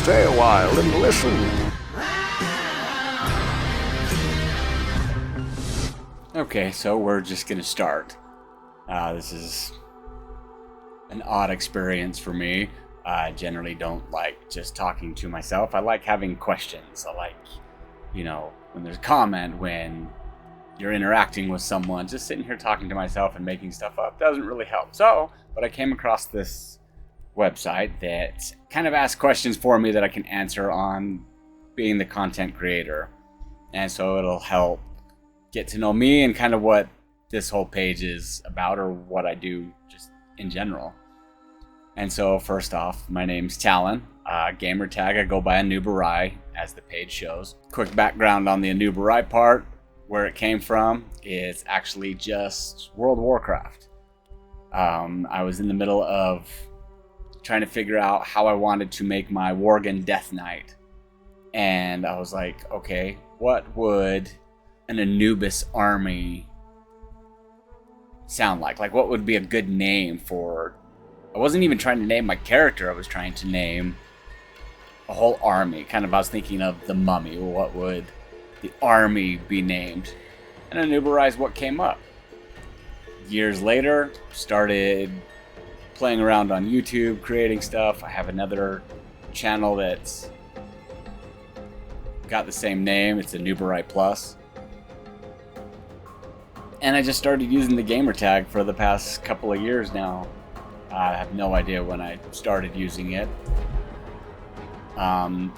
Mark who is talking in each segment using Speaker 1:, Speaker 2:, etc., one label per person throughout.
Speaker 1: stay a while and listen.
Speaker 2: Okay, so we're just gonna start. This is an odd experience for me. I generally don't like just talking to myself. I like having questions. I like, when there's a comment, when you're interacting with someone. Just sitting here talking to myself and making stuff up doesn't really help. But I came across this website that kind of asks questions for me that I can answer on being the content creator. And so it'll help get to know me and kind of what this whole page is about, or what I do just in general. And so first off, my name's Talon. Gamer tag, I go by Anubirai, as the page shows. Quick background on the Anubirai part, where it came from. It's actually just World of Warcraft. I was in the middle of trying to figure out how I wanted to make my Worgen Death Knight. And I was like, okay, what would an Anubis army sound like? Like, what would be a good name for... I wasn't even trying to name my character, I was trying to name a whole army. Kind of, I was thinking of the Mummy. What would the army be named? And Anubirai is what came up. Years later, started playing around on YouTube, creating stuff. I have another channel that's got the same name. It's Anubirai Plus. And I just started using the gamer tag for the past couple of years now. I have no idea when I started using it.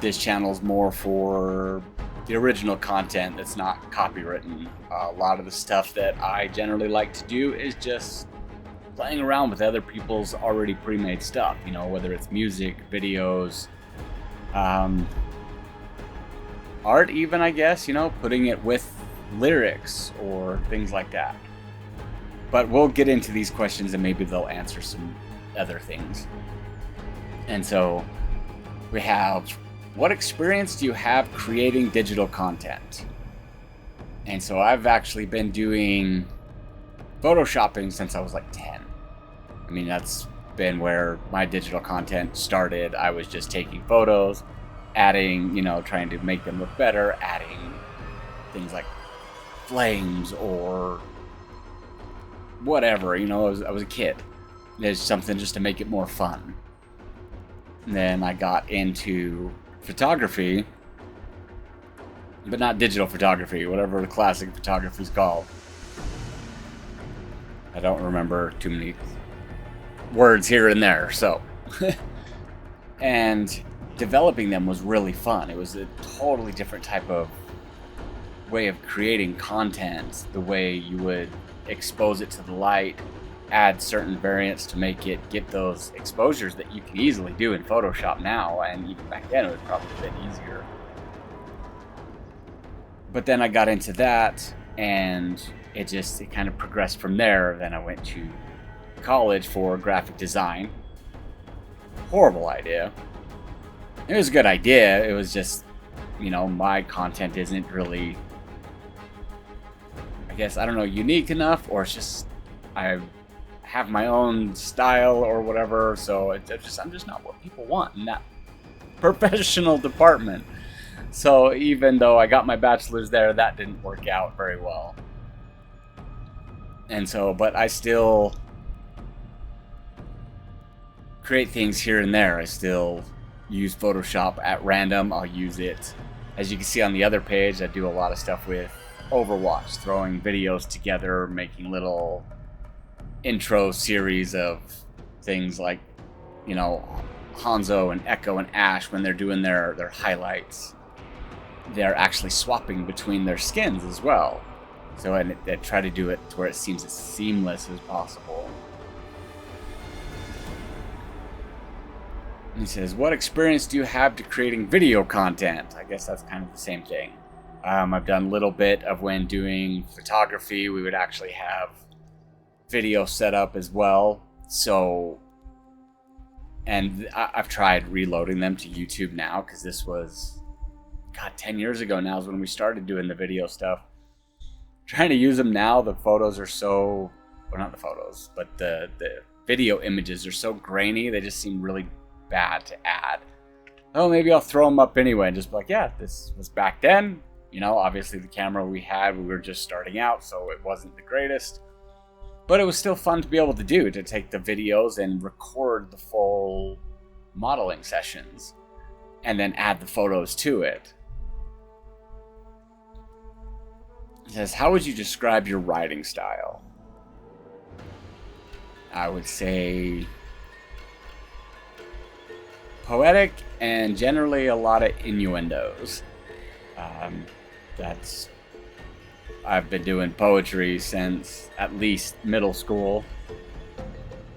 Speaker 2: This channel's more for the original content that's not copywritten. A lot of the stuff that I generally like to do is just playing around with other people's already pre-made stuff, whether it's music, videos, art even, I guess, putting it with lyrics or things like that. But we'll get into these questions and maybe they'll answer some other things. And so we have, what experience do you have creating digital content? And so I've actually been doing photoshopping since I was like 10. I mean, that's been where my digital content started. I was just taking photos, adding, trying to make them look better, adding things like flames or whatever, I was a kid. There's something just to make it more fun. And then I got into photography, but not digital photography, whatever the classic photography is called. I don't remember too many words here and there, so. And developing them was really fun. It was a totally different type of way of creating content, the way you would expose it to the light, add certain variants to make it get those exposures that you can easily do in Photoshop now, and even back then it was probably a bit easier. But then I got into that, and it kind of progressed from there. Then I went to college for graphic design. Horrible idea. It was a good idea, it was just, my content isn't really, I guess, I don't know, unique enough, or it's just, I have my own style or whatever, so I'm just not what people want in that professional department. So even though I got my bachelor's there, that didn't work out very well. And so, but I still create things here and there. I still use Photoshop at random. I'll use it, as you can see on the other page, I do a lot of stuff with Overwatch, throwing videos together, making little intro series of things like, Hanzo and Echo and Ash, when they're doing their highlights, they're actually swapping between their skins as well. So I try to do it to where it seems as seamless as possible. He says, what experience do you have to creating video content? I guess that's kind of the same thing. I've done a little bit of when doing photography, we would actually have video set up as well. So, and I've tried reloading them to YouTube now, because this was, 10 years ago now is when we started doing the video stuff. Trying to use them now, the photos are so, well, not the photos, but the video images are so grainy, they just seem really bad to add. oh, maybe I'll throw them up anyway and just be like, yeah, this was back then. You know, obviously the camera we had, we were just starting out, so it wasn't the greatest. But it was still fun to be able to do, to take the videos and record the full modeling sessions and then add the photos to it. It says, how would you describe your writing style? I would say poetic and generally a lot of innuendos. I've been doing poetry since at least middle school.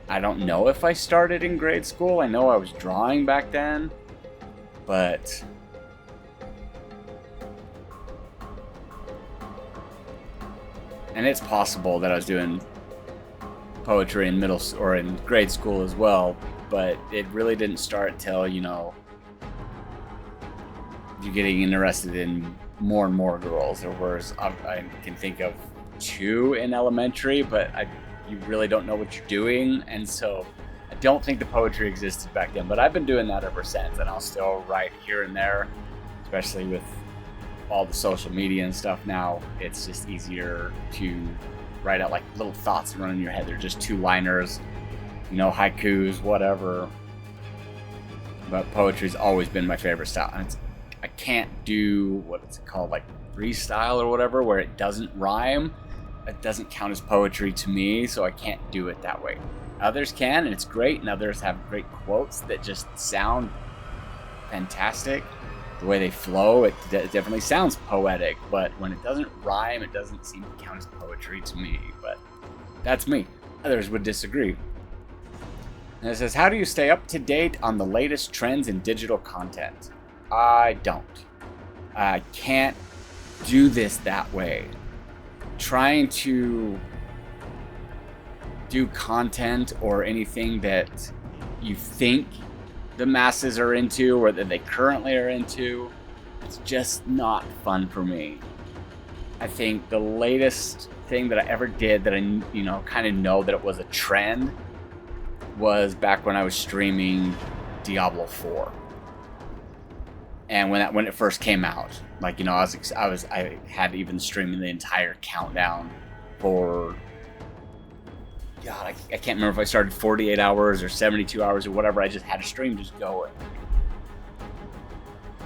Speaker 2: I don't know if I started in grade school. I know I was drawing back then, but and it's possible that I was doing poetry in middle or in grade school as well, but it really didn't start till, you know, you're getting interested in more and more girls. Or whereas I can think of 2 in elementary, but you really don't know what you're doing, and so I don't think the poetry existed back then. But I've been doing that ever since, and I'll still write here and there, especially with all the social media and stuff now. It's just easier to write out like little thoughts run in your head. They're just 2-liners, you know, haikus, whatever. But poetry's always been my favorite style. And I can't do, what is it called, like freestyle or whatever, where it doesn't rhyme. It doesn't count as poetry to me, so I can't do it that way. Others can, and it's great, and others have great quotes that just sound fantastic. The way they flow, it definitely sounds poetic, but when it doesn't rhyme, it doesn't seem to count as poetry to me. But that's me. Others would disagree. And it says, how do you stay up to date on the latest trends in digital content? I don't. I can't do this that way. Trying to do content or anything that you think the masses are into or that they currently are into, it's just not fun for me. I think the latest thing that I ever did that I, you know, kind of know that it was a trend was back when I was streaming Diablo 4. And when it first came out, like, you know, I had even streaming the entire countdown for, God, I can't remember if I started 48 hours or 72 hours or whatever. I just had a stream just going.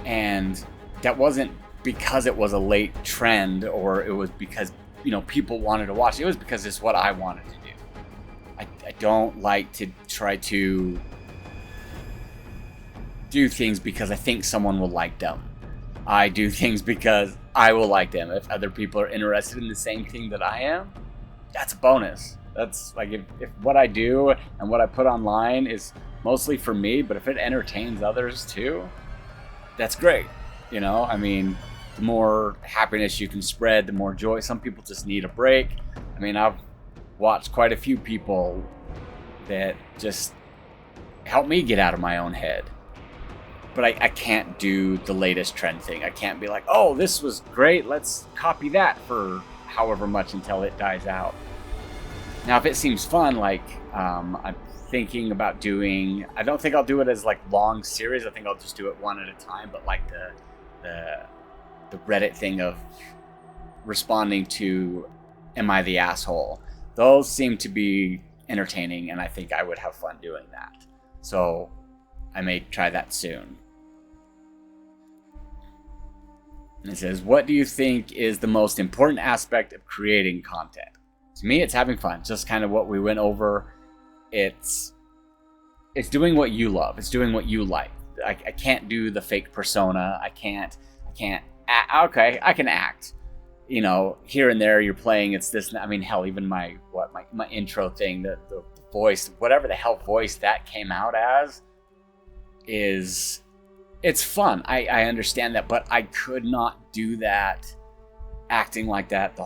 Speaker 2: And that wasn't because it was a late trend or it was because, you know, people wanted to watch. It was because it's what I wanted to do. I don't like to try to do things because I think someone will like them. I do things because I will like them. If other people are interested in the same thing that I am, that's a bonus. That's like, if what I do and what I put online is mostly for me, but if it entertains others too, that's great. You know, I mean, the more happiness you can spread, the more joy. Some people just need a break. I mean, I've watched quite a few people that just help me get out of my own head. But I can't do the latest trend thing. I can't be like, oh, this was great, let's copy that for however much until it dies out. Now, if it seems fun, like I'm thinking about doing, I don't think I'll do it as like long series. I think I'll just do it one at a time. But like the Reddit thing of responding to "Am I the asshole?" Those seem to be entertaining, and I think I would have fun doing that. So I may try that soon. And it says, what do you think is the most important aspect of creating content? To me, it's having fun. Just kind of what we went over. It's doing what you love. It's doing what you like. I can't do the fake persona. I can't okay, I can act. You know, here and there you're playing, it's this, I mean, hell, even my intro thing, the voice, whatever the hell voice that came out as, it's fun. I understand that, but I could not do that, acting like that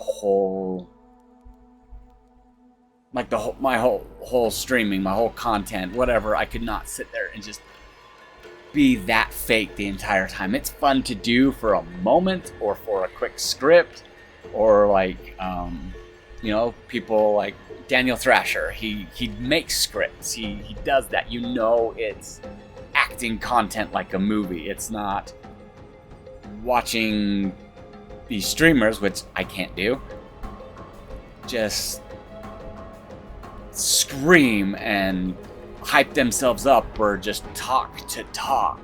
Speaker 2: my whole streaming, my whole content, whatever. I could not sit there and just be that fake the entire time. It's fun to do for a moment or for a quick script, or like, you know, people like Daniel Thrasher, he makes scripts, he does that. You know, it's acting content like a movie. It's not watching these streamers, which I can't do, just scream and hype themselves up or just talk to talk.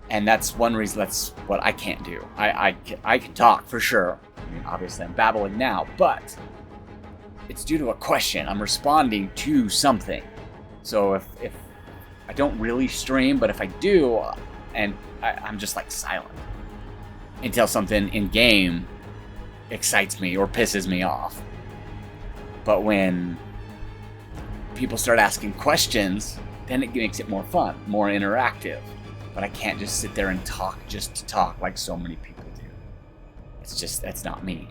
Speaker 2: And that's one reason, that's what I can't do. I can talk for sure. I mean, obviously I'm babbling now, but it's due to a question. I'm responding to something. So if I don't really stream, but if I do, and I'm just like silent until something in game excites me or pisses me off. But when people start asking questions, then it makes it more fun, more interactive. But I can't just sit there and talk just to talk like so many people do. That's not me.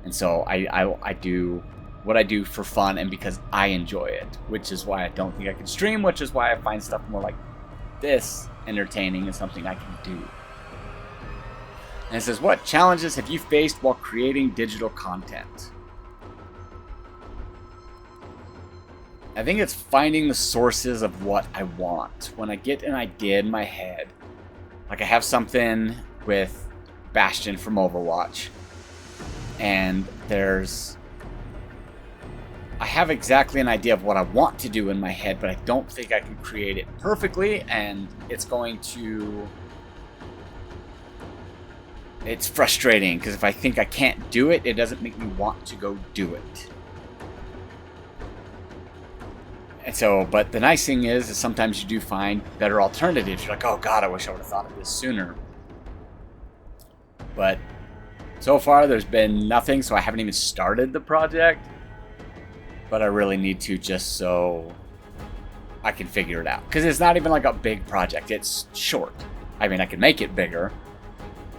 Speaker 2: And so I do what I do for fun and because I enjoy it, which is why I don't think I can stream, which is why I find stuff more like this entertaining and something I can do. And it says, what challenges have you faced while creating digital content? I think it's finding the sources of what I want. When I get an idea in my head, like I have something with Bastion from Overwatch, and I have exactly an idea of what I want to do in my head, but I don't think I can create it perfectly, and it's frustrating, because if I think I can't do it, it doesn't make me want to go do it. And so, but the nice thing is sometimes you do find better alternatives. You're like, oh God, I wish I would have thought of this sooner. But so far there's been nothing, so I haven't even started the project. But I really need to, just so I can figure it out. Because it's not even like a big project, it's short. I mean, I can make it bigger,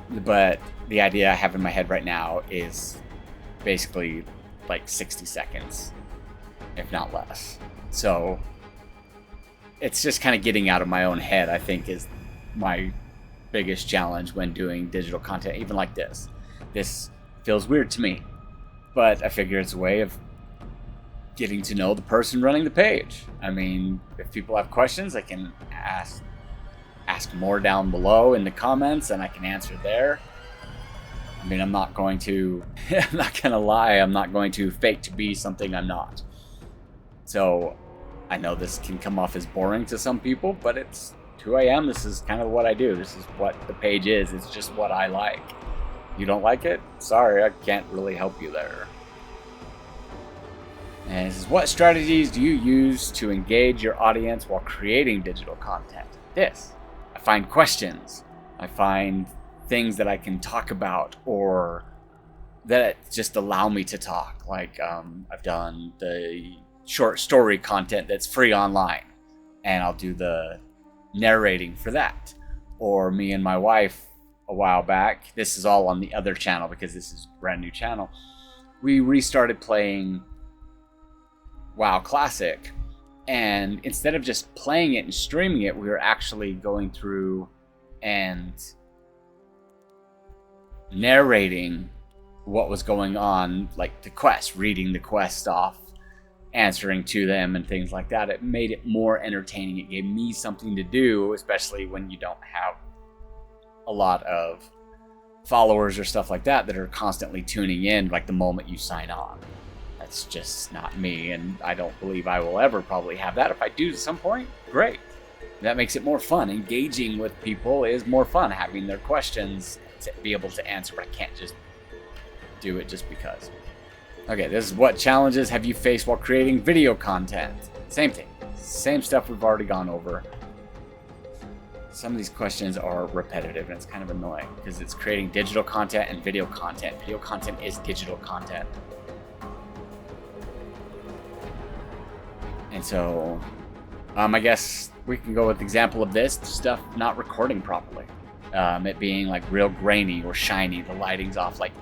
Speaker 2: but the idea I have in my head right now is basically like 60 seconds, if not less. So it's just kind of getting out of my own head, I think, is my biggest challenge when doing digital content, even like this. This feels weird to me, but I figure it's a way of getting to know the person running the page. I mean, if people have questions, I can ask more down below in the comments, and I can answer there. I mean, I'm not going to lie, I'm not going to fake to be something I'm not. So I know this can come off as boring to some people, but it's who I am. This is kind of what I do. This is what the page is. It's just what I like. You don't like it? Sorry, I can't really help you there. And it says, what strategies do you use to engage your audience while creating digital content? This. I find questions. I find things that I can talk about, or that just allow me to talk. Like I've done the short story content that's free online, and I'll do the narrating for that. Or me and my wife a while back, this is all on the other channel because this is a brand new channel, we restarted playing WoW Classic, and instead of just playing it and streaming it, we were actually going through and narrating what was going on, like the quest, reading the quest off, answering to them and things like that. It made it more entertaining. It gave me something to do, especially when you don't have a lot of followers or stuff like that are constantly tuning in like the moment you sign on. That's just not me, and I don't believe I will ever probably have that. If I do at some point, great. That makes it more fun. Engaging with people is more fun, having their questions to be able to answer, but I can't just do it just because. Okay, this is what challenges have you faced while creating video content? Same thing. Same stuff we've already gone over. Some of these questions are repetitive, and it's kind of annoying because it's creating digital content and video content. Video content is digital content. And so, I guess we can go with the example of this stuff not recording properly. It being like real grainy or shiny, the lighting's off. Like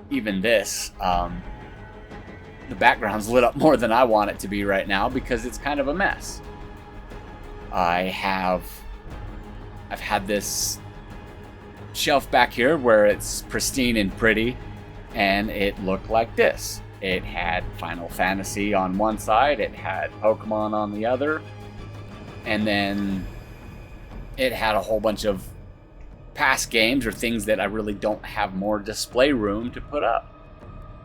Speaker 2: even this, the background's lit up more than I want it to be right now because it's kind of a mess. I've had this shelf back here where it's pristine and pretty, and it looked like this. It had Final Fantasy on one side, it had Pokemon on the other, and then it had a whole bunch of past games or things that I really don't have more display room to put up.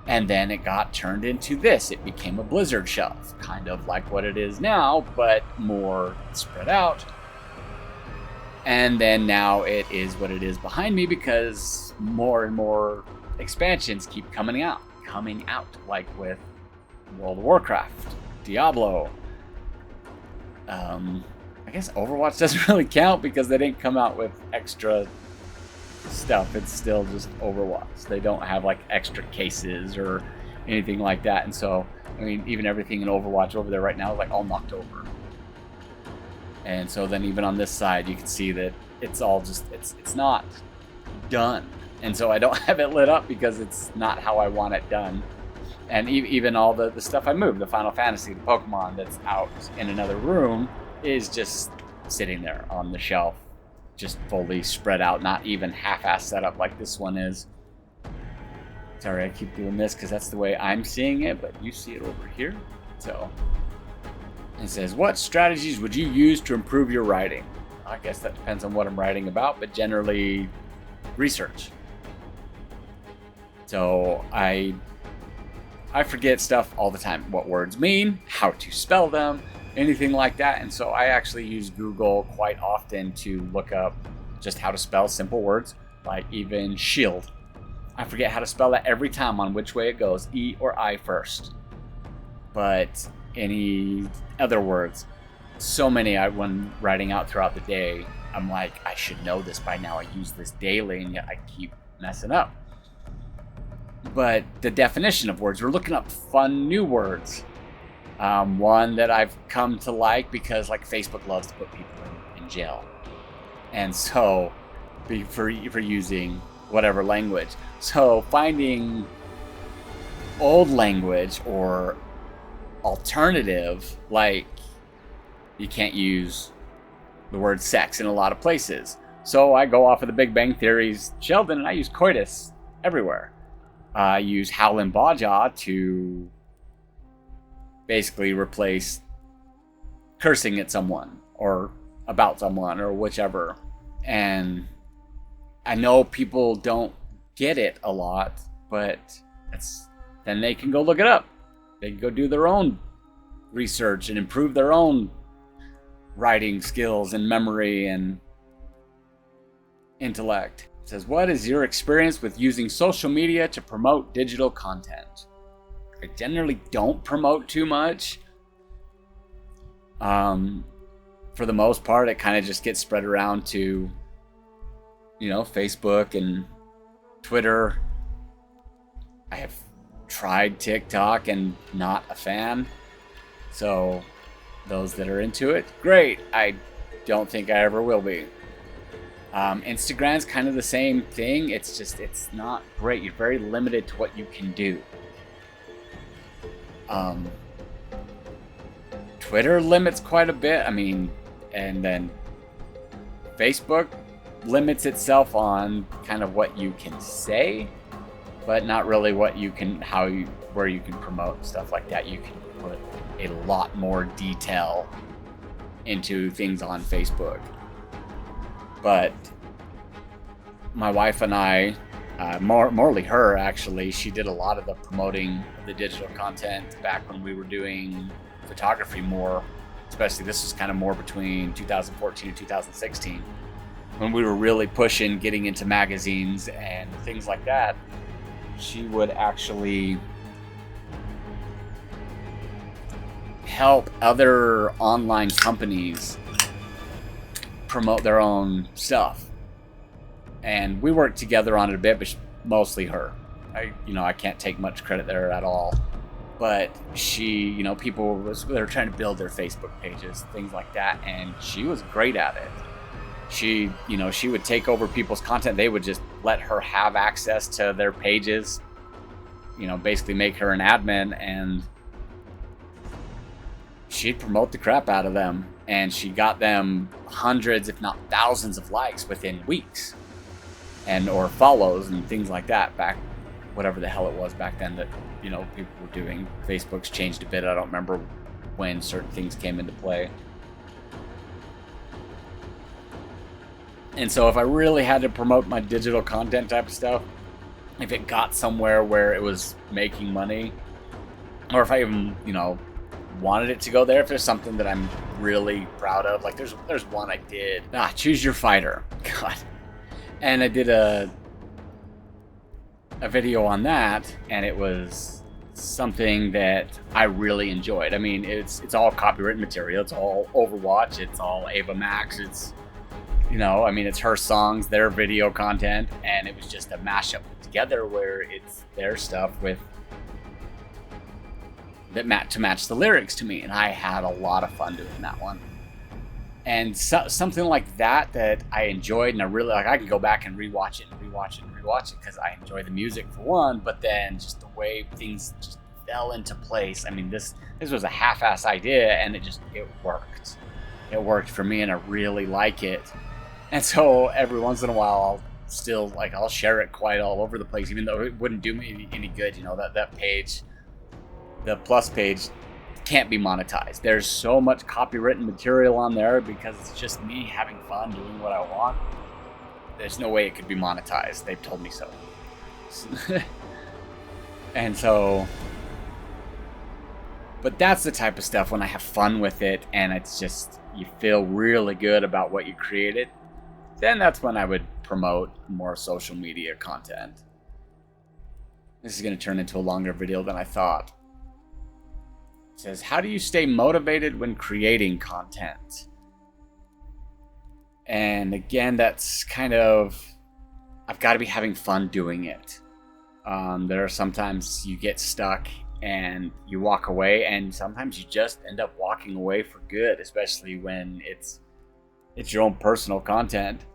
Speaker 2: And then it got turned into this. It became a Blizzard shelf, kind of like what it is now, but more spread out. And then now it is what it is behind me because more and more expansions keep coming out, like with World of Warcraft, Diablo. I guess Overwatch doesn't really count because they didn't come out with extra stuff. It's still just Overwatch. They don't have like extra cases or anything like that. And so, I mean, even everything in Overwatch over there right now is like all knocked over. And so then even on this side, you can see that it's all just, it's not done. And so I don't have it lit up because it's not how I want it done. And even all the stuff I moved, the Final Fantasy, the Pokemon that's out in another room is just sitting there on the shelf, just fully spread out, not even half-assed set up like this one is. Sorry, I keep doing this because that's the way I'm seeing it, but you see it over here. So it says, what strategies would you use to improve your writing? I guess that depends on what I'm writing about, but generally research. So I forget stuff all the time, what words mean, how to spell them, anything like that. And so I actually use Google quite often to look up just how to spell simple words, like even shield. I forget how to spell that every time on which way it goes, E or I first. But any other words, so many when writing out throughout the day, I'm like, I should know this by now. I use this daily, and yet I keep messing up. But the definition of words, we're looking up fun new words. One that I've come to like because like Facebook loves to put people in jail. And so for using whatever language. So finding old language or alternative, like you can't use the word sex in a lot of places. So I go off of the Big Bang Theory's Sheldon and I use coitus everywhere. I use Howlin' Baja to basically replace cursing at someone or about someone or whichever. And I know people don't get it a lot, but then they can go look it up. They can go do their own research and improve their own writing skills and memory and intellect. It says, what is your experience with using social media to promote digital content? I generally don't promote too much. For the most part, it kind of just gets spread around to, Facebook and Twitter. I have tried TikTok and not a fan. So those that are into it, great. I don't think I ever will be. Instagram's kind of the same thing. It's not great. You're very limited to what you can do. Twitter limits quite a bit. And then Facebook limits itself on kind of what you can say, but not really what you can, where you can promote stuff like that. You can put a lot more detail into things on Facebook. But my wife and I, morely her actually, she did a lot of the promoting of the digital content back when we were doing photography more, especially this was kind of more between 2014 and 2016 when we were really pushing getting into magazines and things like that. She would actually help other online companies promote their own stuff, and we worked together on it a bit, but mostly her. I can't take much credit there at all. But she, people they were trying to build their Facebook pages, things like that, and she was great at it. She would take over people's content. They would just let her have access to their pages, basically make her an admin, and she'd promote the crap out of them. And she got them hundreds, if not thousands of likes within weeks, or follows and things like that back, whatever the hell it was back then that, people were doing. Facebook's changed a bit. I don't remember when certain things came into play. And so if I really had to promote my digital content type of stuff, if it got somewhere where it was making money, or if I even, wanted it to go there, if there's something that I'm really proud of, like there's one I did, Choose Your Fighter. God. And I did a video on that, and it was something that I really enjoyed. I mean, it's all copyrighted material, it's all Overwatch, it's all Ava Max, it's it's her songs, their video content, and it was just a mashup together where it's their stuff with that to match the lyrics to me, and I had a lot of fun doing that one. And something like that I enjoyed, and I really I can go back and rewatch it because I enjoy the music for one, but then just the way things just fell into place. I mean, this was a half-ass idea, and it worked. It worked for me, and I really like it. And so every once in a while, I'll share it quite all over the place, even though it wouldn't do me any good. That page, the plus page, can't be monetized. There's so much copywritten material on there because it's just me having fun doing what I want. There's no way it could be monetized. They've told me so. And so, but that's the type of stuff when I have fun with it and it's just, you feel really good about what you created, then that's when I would promote more social media content. This is going to turn into a longer video than I thought. It says, how do you stay motivated when creating content? And again, that's kind of, I've got to be having fun doing it. There are sometimes you get stuck and you walk away, and sometimes you just end up walking away for good, especially when it's your own personal content.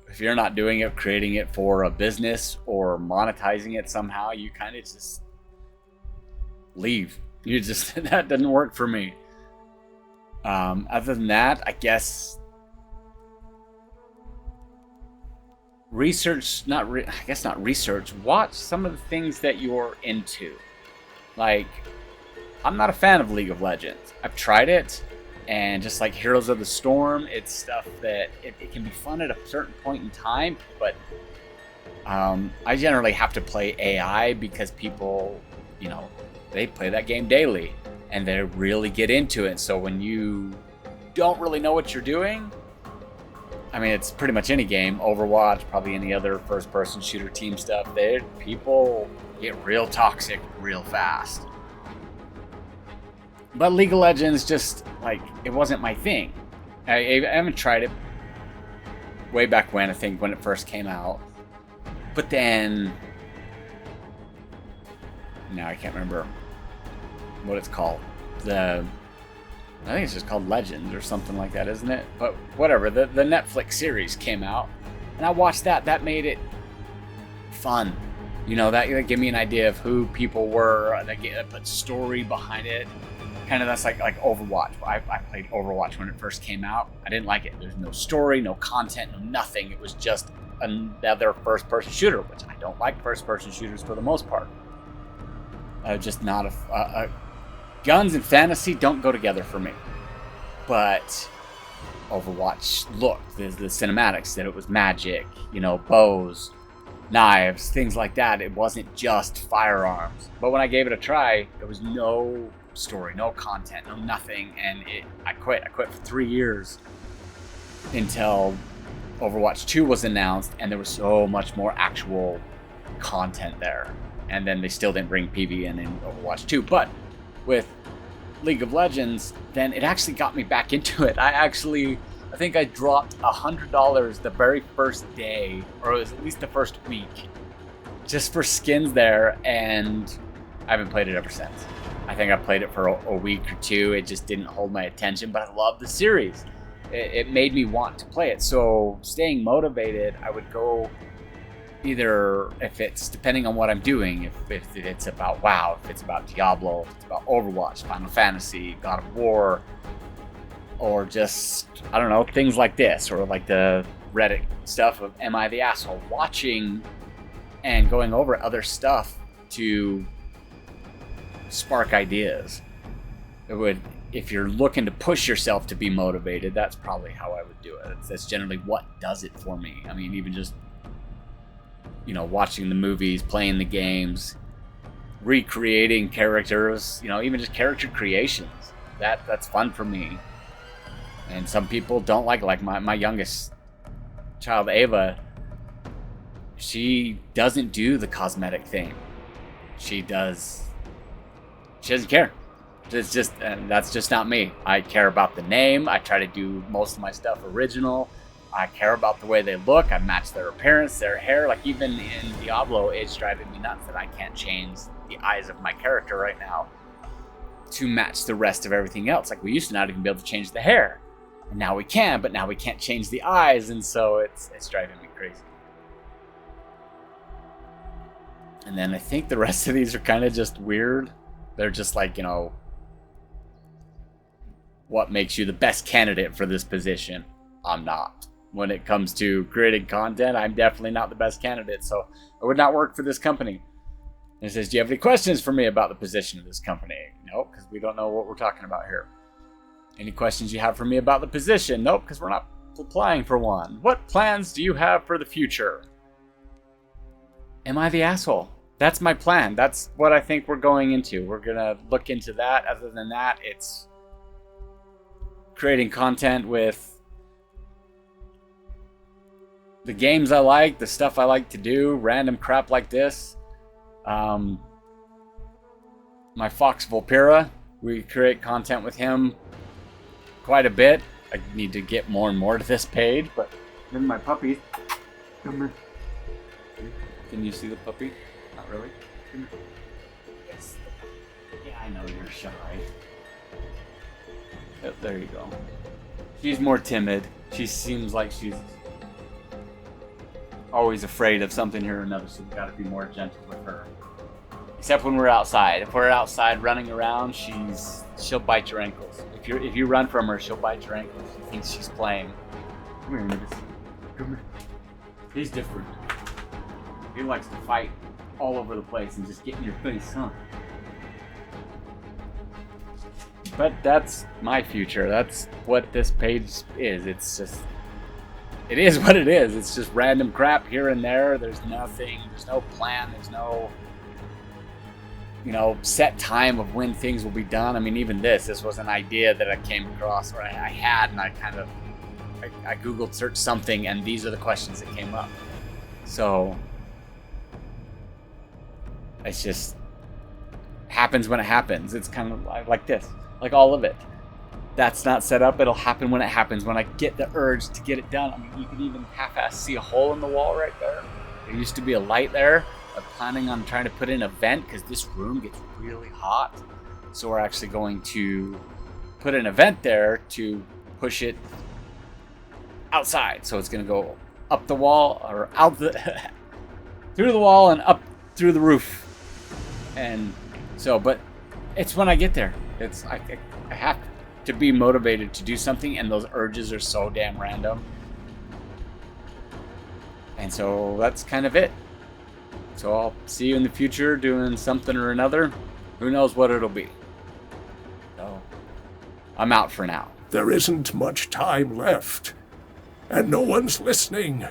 Speaker 2: If you're not doing it, creating it for a business or monetizing it somehow, you kind of just leave. That doesn't work for me. Other than that, I guess not research. Watch some of the things that you're into. Like, I'm not a fan of League of Legends. I've tried it, and just like Heroes of the Storm, it's stuff that it can be fun at a certain point in time, but I generally have to play AI because people, they play that game daily and they really get into it. So when you don't really know what you're doing, I mean, it's pretty much any game, Overwatch, probably any other first-person shooter team stuff, people get real toxic real fast. But League of Legends, just, it wasn't my thing. I haven't tried it way back when, I think, when it first came out. But then, now I can't remember what it's called. I think it's just called Legends or something like that, isn't it? But whatever, the Netflix series came out, and I watched that. That made it fun. That gave me an idea of who people were. That put story behind it. Kind of that's like Overwatch. I played Overwatch when it first came out. I didn't like it. There's no story, no content, no nothing. It was just another first-person shooter, which I don't like first-person shooters for the most part. Just not a guns and fantasy don't go together for me. But Overwatch looked, the cinematics, that it was magic, bows, knives, things like that. It wasn't just firearms. But when I gave it a try, there was no story, no content, no nothing, and I quit. I quit for 3 years until Overwatch 2 was announced, and there was so much more actual content there. And then they still didn't bring PvE in Overwatch 2. But with League of Legends, then it actually got me back into it. I think I dropped $100 the very first day, or it was at least the first week, just for skins there, and I haven't played it ever since. I think I played it for a week or two. It just didn't hold my attention, but I love the series. It made me want to play it. So staying motivated, I would go either, if it's depending on what I'm doing, if it's about WoW, if it's about Diablo, if it's about Overwatch, Final Fantasy, God of War, or just, I don't know, things like this, or like the Reddit stuff of Am I the Asshole? Watching and going over other stuff to spark ideas. if you're looking to push yourself to be motivated, that's probably how I would do it. That's generally what does it for me. I mean, even just, watching the movies, playing the games, recreating characters, even just character creations. That's fun for me. And some people don't like my youngest child, Ava, she doesn't do the cosmetic thing. She doesn't care. It's just, that's just not me. I care about the name. I try to do most of my stuff original. I care about the way they look. I match their appearance, their hair. Like even in Diablo, it's driving me nuts that I can't change the eyes of my character right now to match the rest of everything else. Like we used to not even be able to change the hair. And now we can, but now we can't change the eyes. And so it's driving me crazy. And then I think the rest of these are kind of just weird. They're just like, what makes you the best candidate for this position? I'm not. When it comes to creating content, I'm definitely not the best candidate, so I would not work for this company. And it says, do you have any questions for me about the position of this company? Nope, because we don't know what we're talking about here. Any questions you have for me about the position? Nope, because we're not applying for one. What plans do you have for the future? Am I the asshole? That's my plan. That's what I think we're going into. We're going to look into that. Other than that, it's creating content with the games I like, the stuff I like to do, random crap like this. My Fox Volpera, we create content with him quite a bit. I need to get more and more to this page, but then my puppy. Come here. Can you see the puppy? Not really. Come here. Yes. Yeah, I know you're shy. Oh, there you go. She's more timid. She seems like she's always afraid of something here or another, so we've got to be more gentle with her. Except when we're outside. If we're outside running around, she'll bite your ankles. If you run from her, she'll bite your ankles. She thinks she's playing. Come here, Nibis. Come here. He's different. He likes to fight all over the place and just get in your face, huh? But that's my future. That's what this page is. It is what it is. It's just random crap here and there. There's nothing. There's no plan. There's no, set time of when things will be done. I mean, even this was an idea that I came across, or I had, and I Googled search something, and these are the questions that came up. So it's just happens when it happens. It's kind of like this, like all of it. That's not set up. It'll happen when it happens. When I get the urge to get it done. I mean, you can even half-ass see a hole in the wall right there. There used to be a light there. I'm planning on trying to put in a vent because this room gets really hot. So we're actually going to put in a vent there to push it outside. So it's going to go up the wall or out through the wall and up through the roof. And so, but it's when I get there. I have to be motivated to do something, and those urges are so damn random. And so that's kind of it. So I'll see you in the future doing something or another. Who knows what it'll be. So I'm out for now.
Speaker 1: There isn't much time left, and no one's listening.